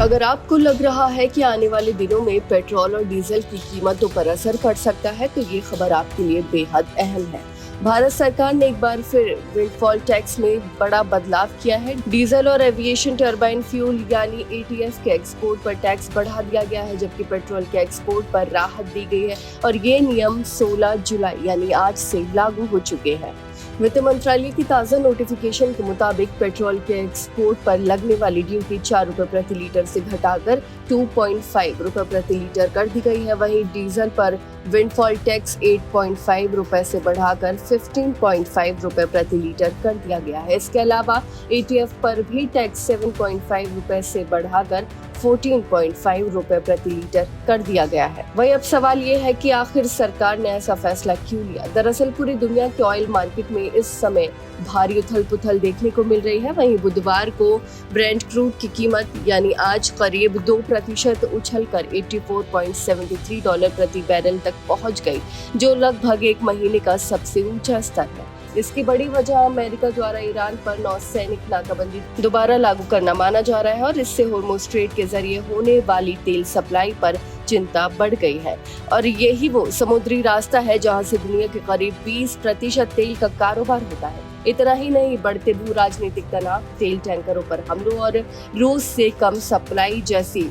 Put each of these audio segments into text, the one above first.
अगर आपको लग रहा है कि आने वाले दिनों में पेट्रोल और डीजल की कीमतों पर असर पड़ सकता है, तो ये खबर आपके लिए बेहद अहम है। भारत सरकार ने एक बार फिर विंडफॉल टैक्स में बड़ा बदलाव किया है। डीजल और एविएशन टर्बाइन फ्यूल यानी एटीएफ के एक्सपोर्ट पर टैक्स बढ़ा दिया गया है, जबकि पेट्रोल के एक्सपोर्ट पर राहत दी गई है और ये नियम 16 जुलाई यानी आज से लागू हो चुके हैं। वित्त मंत्रालय की ताज़ा नोटिफिकेशन के मुताबिक पेट्रोल के एक्सपोर्ट पर लगने वाली ड्यूटी 4 रुपए प्रति लीटर से घटाकर 2.5 रुपए प्रति लीटर कर दी गई है। वहीं डीजल पर विंडफॉल टैक्स 8.5 रुपए से बढ़ाकर 15.5 रुपए प्रति लीटर कर दिया गया है। इसके अलावा एटीएफ पर भी टैक्स 7.5 रुपए से बढ़ाकर 14.5 रुपए प्रति लीटर कर दिया गया है। वहीं अब सवाल ये है कि आखिर सरकार ने ऐसा फैसला क्यों लिया। दरअसल पूरी दुनिया के ऑयल मार्केट में इस समय भारी उथल पुथल देखने को मिल रही है। वहीं बुधवार को ब्रेंट क्रूड की कीमत यानी आज करीब 2% उछलकर $84.73 प्रति बैरल तक पहुंच गई, जो लगभग एक महीने का सबसे ऊंचा स्तर है। इसकी बड़ी वजह अमेरिका द्वारा ईरान पर नौसैनिक नाकाबंदी दोबारा लागू करना माना जा रहा है और इससे होर्मुज़ स्ट्रेट के जरिए होने वाली तेल सप्लाई पर चिंता बढ़ गई है। और यही वो समुद्री रास्ता है जहां से दुनिया के करीब 20% तेल का कारोबार होता है। इतना ही नहीं, बढ़ते भू राजनीतिक तनाव, तेल टैंकरों पर हमलों और रूस से कम सप्लाई जैसी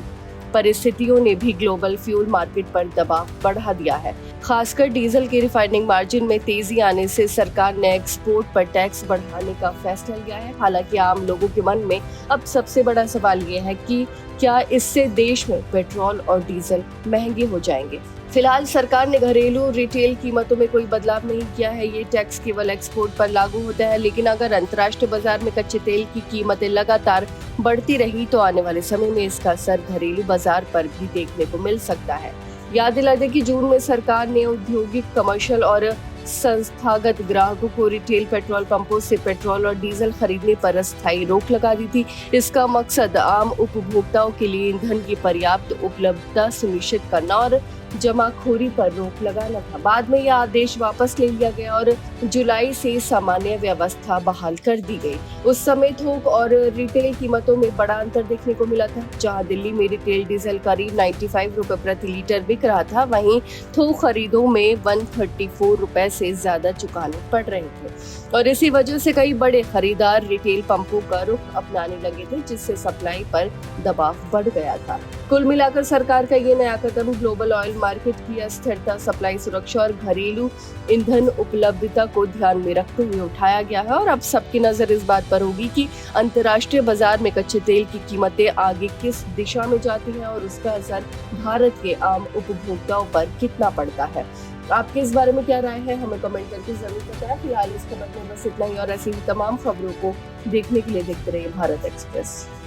परिस्थितियों ने भी ग्लोबल फ्यूल मार्केट पर दबाव बढ़ा दिया है। खासकर डीजल के रिफाइनिंग मार्जिन में तेजी आने से सरकार ने एक्सपोर्ट पर टैक्स बढ़ाने का फैसला लिया है। हालांकि आम लोगों के मन में अब सबसे बड़ा सवाल ये है कि क्या इससे देश में पेट्रोल और डीजल महंगे हो जाएंगे। फिलहाल सरकार ने घरेलू रिटेल कीमतों में कोई बदलाव नहीं किया है। ये टैक्स केवल एक्सपोर्ट पर लागू होता है, लेकिन अगर अंतर्राष्ट्रीय बाजार में कच्चे तेल की कीमतें लगातार बढ़ती रही तो आने वाले समय में इसका असर घरेलू बाजार पर भी देखने को मिल सकता है। याद दिला दें कि जून में सरकार ने औद्योगिक, कमर्शियल और संस्थागत ग्राहकों को रिटेल पेट्रोल पंपों से पेट्रोल और डीजल खरीदने पर अस्थायी रोक लगा दी थी। इसका मकसद आम उपभोक्ताओं के लिए ईंधन की पर्याप्त उपलब्धता सुनिश्चित करना और जमाखोरी पर रोक लगाना था। बाद में यह आदेश वापस ले लिया गया और जुलाई से सामान्य व्यवस्था बहाल कर दी गई। उस समय थोक और रिटेल कीमतों में बड़ा अंतर देखने को मिला था। जहां दिल्ली में रिटेल डीजल करीब 95 रुपए प्रति लीटर बिक रहा था, वहीं थोक खरीदों में 134 रुपए से ज्यादा चुकाने पड़ रहे थे और इसी वजह से कई बड़े खरीदार रिटेल पंपों का रुख अपनाने लगे थे, जिससे सप्लाई पर दबाव बढ़ गया था। कुल मिलाकर सरकार का ये नया कदम ग्लोबल ऑयल मार्केट की अस्थिरता, सप्लाई सुरक्षा और घरेलू ईंधन उपलब्धता को ध्यान में रखते हुए उठाया गया है और अब सबकी नजर इस बात पर होगी कि अंतर्राष्ट्रीय बाजार में कच्चे तेल की कीमतें आगे किस दिशा में जाती हैं और उसका असर भारत के आम उपभोक्ताओं पर कितना पड़ता है। आपके इस बारे में क्या राय है, हमें कमेंट करके जरूर बताएं। फिलहाल इस खबर में बस इतना ही और ऐसी ही तमाम खबरों को देखने के लिए देखते रहिए भारत एक्सप्रेस।